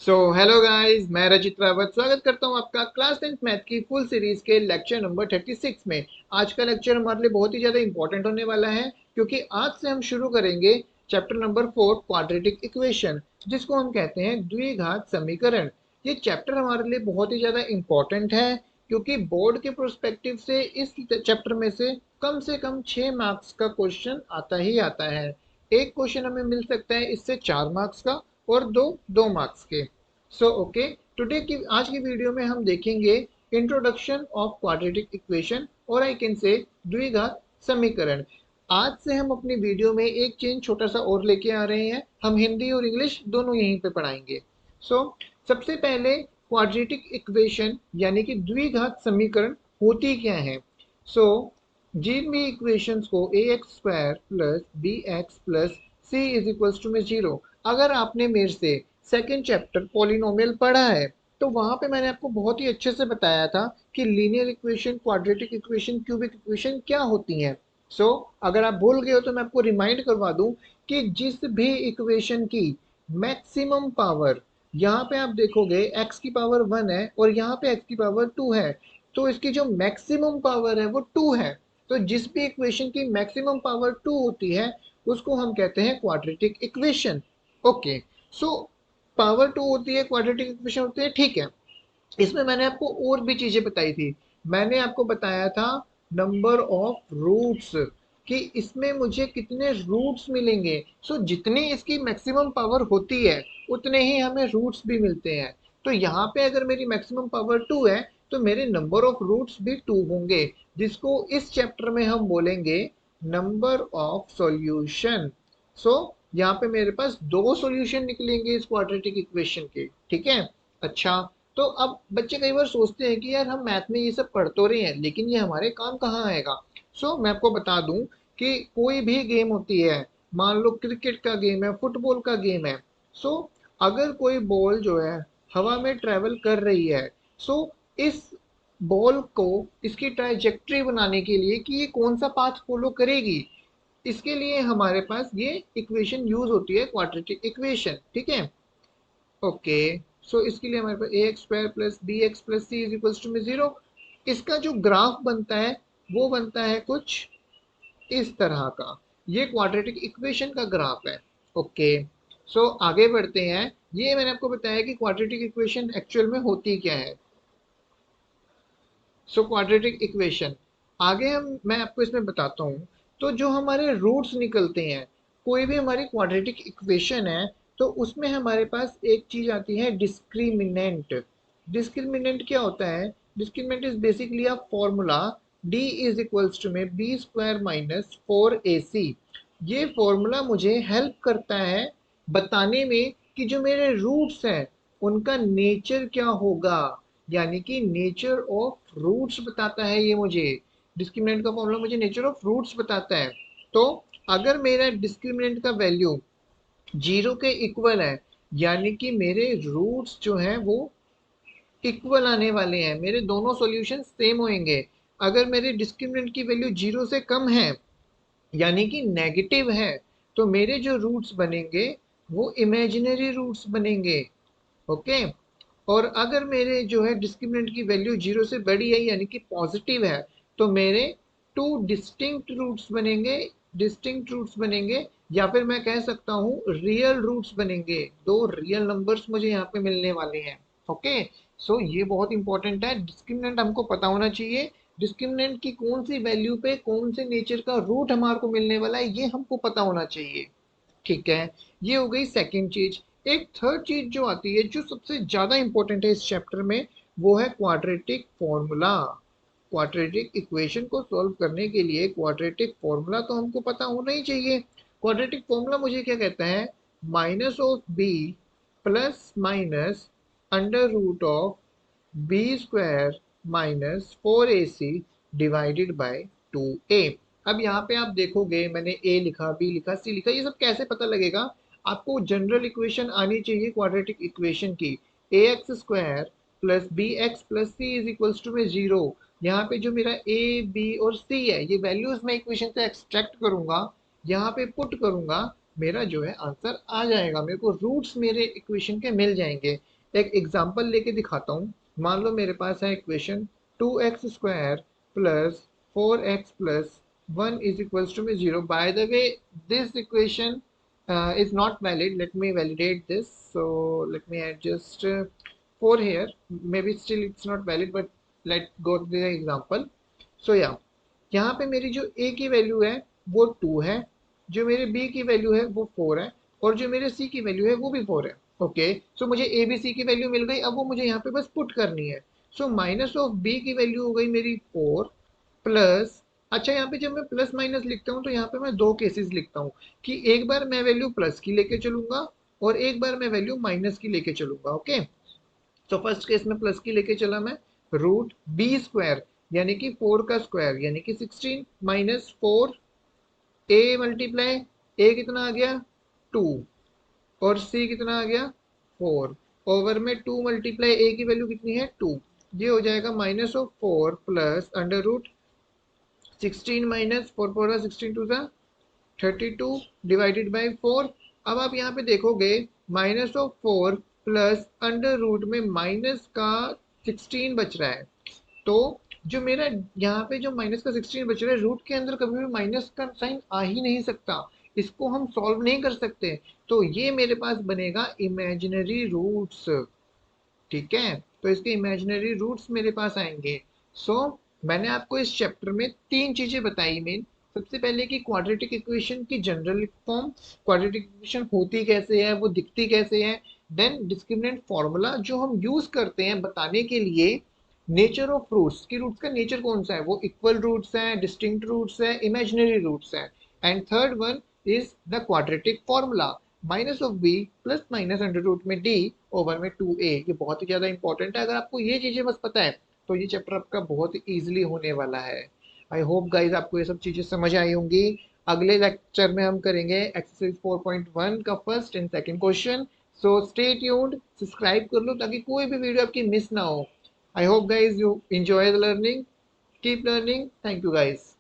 Hello guys, मैं रचित रावत स्वागत करता हूं आपका क्लास 10th मैथ की फुल सीरीज के लेक्चर नंबर 36 में। आज का लेक्चर हमारे लिए बहुत ही ज़्यादा इंपॉर्टेंट होने वाला है, क्योंकि आज से हम शुरू करेंगे चैप्टर नंबर 4 क्वाड्रेटिक इक्वेशन, जिसको हम कहते हैं द्विघात समीकरण। ये चैप्टर हमारे लिए बहुत ही ज़्यादा इंपॉर्टेंट है, क्योंकि बोर्ड के प्रोस्पेक्टिव से इस चैप्टर में से कम 6 मार्क्स का क्वेश्चन आता ही आता है। एक क्वेश्चन हमें मिल सकता है इससे 4 मार्क्स का, और दो मार्क्स के। ओके, टुडे की आज की वीडियो में हम देखेंगे इंट्रोडक्शन ऑफ क्वाड्रेटिक इक्वेशन, और आई कैन से द्विघात समीकरण। आज से हम अपनी वीडियो में एक चेंज छोटा सा और लेके आ रहे हैं, हम हिंदी और इंग्लिश दोनों यहीं पे पढ़ाएंगे। सबसे पहले क्वाड्रेटिक इक्वेशन यानी कि द्विघात समीकरण होती क्या है। सो जिन भी इक्वेशंस को A X square plus B X plus C is equals to में जीरो, अगर आपने मेरे से सेकेंड चैप्टर पॉलिनोमियल पढ़ा है, तो वहां पे मैंने आपको बहुत ही अच्छे से बताया था कि linear equation, quadratic equation, cubic equation क्या होती हैं। अगर आप भूल गए हो तो मैं आपको रिमाइंड करवा दूं कि जिस भी इक्वेशन की मैक्सिमम पावर, यहाँ पे आप देखोगे x की पावर 1 है और यहाँ पे x की पावर 2 है, तो इसकी जो मैक्सिमम पावर है वो 2 है। तो जिस भी इक्वेशन की मैक्सिमम पावर 2 होती है, उसको हम कहते हैं quadratic equation. Okay, so power 2 होती है, क्वाड्रेटिक इक्वेशन होती है, ठीक है। इसमें मैंने आपको और भी चीजें बताई थी। मैंने आपको बताया था नंबर ऑफ रूट्स, कि इसमें मुझे कितने रूट्स मिलेंगे। जितनी इसकी मैक्सिमम पावर होती है, उतने ही हमें रूट्स भी मिलते हैं। तो यहाँ पे अगर मेरी मैक्सिमम पावर 2 है, तो मेरे नंबर ऑफ रूट्स भी 2 होंगे, जिसको इस चैप्टर में हम बोलेंगे नंबर ऑफ सॉल्यूशन। यहाँ पे मेरे पास दो सॉल्यूशन निकलेंगे इस क्वाड्रेटिक इक्वेशन के, ठीक है। अच्छा, तो अब बच्चे कई बार सोचते हैं कि यार हम मैथ में ये सब पढ़ तो रहे हैं, लेकिन ये हमारे काम कहाँ आएगा। मैं आपको बता दूं कि कोई भी गेम होती है, मान लो क्रिकेट का गेम है, फुटबॉल का गेम है। सो अगर कोई बॉल जो है हवा में ट्रेवल कर रही है, सो इस बॉल को, इसकी ट्राइजेक्टरी बनाने के लिए कि ये कौन सा पाथ फॉलो करेगी, इसके लिए हमारे पास ये इक्वेशन यूज होती है, क्वाड्रेटिक इक्वेशन, ठीक है। ओके, इसके लिए हमारे पास A X square plus B X plus C is equals to में जीरो। इसका जो ग्राफ बनता है वो बनता है कुछ इस तरह का, ये क्वाड्रेटिक इक्वेशन का ग्राफ है। ओके, आगे बढ़ते हैं। ये मैंने आपको बताया कि क्वाड्रेटिक इक्वेशन एक्चुअल में होती क्या है। क्वाड्रेटिक इक्वेशन, आगे मैं आपको इसमें बताता हूँ। तो जो हमारे रूट्स निकलते हैं, कोई भी हमारी क्वाड्रेटिक इक्वेशन है, तो उसमें हमारे पास एक चीज आती है डिस्क्रिमिनेंट। डिस्क्रिमिनेंट क्या होता है? Discriminant is basically a formula D is equals to में बी स्क्वायर माइनस 4ac। ये फॉर्मूला मुझे हेल्प करता है बताने में कि जो मेरे रूट्स हैं उनका नेचर क्या होगा, यानी कि नेचर ऑफ रूट्स बताता है ये मुझे। डिस्क्रिमिनेंट का फॉर्मूला मुझे नेचर ऑफ रूट्स बताता है। तो अगर मेरा डिस्क्रिमिनेंट का वैल्यू जीरो के इक्वल है, यानी कि मेरे रूट्स जो हैं वो इक्वल आने वाले हैं, मेरे दोनों सॉल्यूशन सेम होंगे। अगर मेरे डिस्क्रिमिनेंट की वैल्यू जीरो से कम है, यानी कि नेगेटिव है, तो मेरे जो रूट्स बनेंगे वो इमेजिनरी रूट्स बनेंगे। ओके, और अगर मेरे जो है डिस्क्रिमिनेंट की वैल्यू जीरो से बड़ी है, यानी कि पॉजिटिव है, तो मेरे टू डिस्टिंक्ट रूट्स बनेंगे। डिस्टिंक्ट रूट्स बनेंगे, या फिर मैं कह सकता हूँ रियल रूट्स बनेंगे। दो रियल नंबर्स मुझे यहाँ पे मिलने वाले हैं। ओके, ये बहुत इंपॉर्टेंट है, डिस्क्रिमिनेंट हमको पता होना चाहिए। डिस्क्रिमिनेंट की कौन सी वैल्यू पे कौन से नेचर का रूट हमारे को मिलने वाला है, ये हमको पता होना चाहिए, ठीक है। ये हो गई सेकंड चीज। एक थर्ड चीज जो आती है, जो सबसे ज्यादा इंपॉर्टेंट है इस चैप्टर में, वो है क्वाड्रेटिक फॉर्मूला। क्वाड्रेटिक इक्वेशन को सॉल्व करने के लिए क्वाड्रेटिक फॉर्मूला तो हमको पता होना ही चाहिए। क्वाड्रेटिक फॉर्मूला मुझे क्या कहता है? Minus of B plus minus under root of B square minus 4ac divided by 2a। अब यहाँ पे आप देखोगे मैंने a लिखा, b लिखा, c लिखा, ये सब कैसे पता लगेगा? आपको जनरल इक्वेशन आनी चाहिए क्वाड्रेटिक इक्वेशन की। A X square plus B X plus C is equals to में जीरो। यहाँ पे जो मेरा a b और c है, ये वैल्यूज मैं इक्वेशन से एक्सट्रैक्ट करूंगा, यहाँ पे पुट करूंगा, मेरा जो है आंसर आ जाएगा, मेरे को रूट्स मेरे इक्वेशन के मिल जाएंगे। एक एग्जांपल लेके दिखाता हूँ। मान लो मेरे पास है equation 2x² plus 4x plus 1 is equals to में 0। By the way this equation is not valid. Let me validate this. So let me adjust 4 here. Maybe still it's not valid, but let's go to the example. So yeah, यहाँ पे मेरी जो a की value है वो 2 है, जो मेरे b की वैल्यू है वो 4 है, और जो मेरे c की वैल्यू है वो भी 4 है। ओके, सो मुझे a b c की वैल्यू मिल गई, अब वो मुझे यहाँ पे बस पुट करनी है। सो माइनस ऑफ b की वैल्यू हो गई मेरी 4 प्लस, अच्छा यहाँ पे जब मैं प्लस माइनस लिखता हूँ तो यहाँ पे मैं दो केसेस लिखता हूँ कि एक बार मैं वैल्यू प्लस की लेके चलूंगा और एक बार मैं वैल्यू माइनस की लेके चलूंगा। ओके, तो फर्स्ट केस में प्लस की लेके चला मैं, रूट बी स्क्वायर यानी कि 4 का स्क्वायर यानी कि 16 माइनस 4 ए मल्टीप्लाई, ए कितना आ गया 2 और सी कितना आ गया 4, ओवर में 2 मल्टीप्लाई ए की वैल्यू कितनी है 2, ये हो जाएगा minus of 4 plus under root 16 minus 4 4 16 two 32 divided by 4। अब आप यहाँ पे देखोगे minus of 4 plus under root में माइनस का 16 बच रहा है। तो जो मेरा यहाँ पे जो माइनस का 16 बच रहा है, रूट के अंदर कभी भी माइनस का साइन आ ही नहीं सकता, इसको हम सॉल्व नहीं कर सकते। तो ये मेरे पास बनेगा इमेजिनरी रूट्स। ठीक है, तो इसके इमेजिनरी रूट्स मेरे पास आएंगे। सो मैंने आपको इस चैप्टर में तीन चीजें बताई मेन। सबसे पहले कि क्वाड्रेटिक इक्वेशन की जनरल फॉर्म, क्वाड्रेटिक इक्वेशन होती कैसे है, वो दिखती कैसे है। देन डिस्क्रिमिनेंट फॉर्मूला जो हम यूज करते हैं बताने के लिए नेचर ऑफ रूट्स, की रूट्स का नेचर कौन सा है, वो इक्वल रूट्स है, डिस्टिंक्ट रूट्स है, इमेजिनरी रूट्स है। And third one is the quadratic formula, minus of B plus minus under root में डी ओवर में 2a। ये बहुत ही ज्यादा इंपॉर्टेंट है, अगर आपको ये चीजें बस पता है तो ये चैप्टर आपका बहुत इजीली होने वाला है। आई होप गाइज आपको ये सब चीजें समझ आई होंगी। अगले लेक्चर में हम करेंगे एक्सरसाइज 4.1 का first and second question. So stay tuned, subscribe कर लो ताकि कोई भी वीडियो आपकी मिस ना हो। I hope guys you enjoy the learning, keep learning, thank you guys।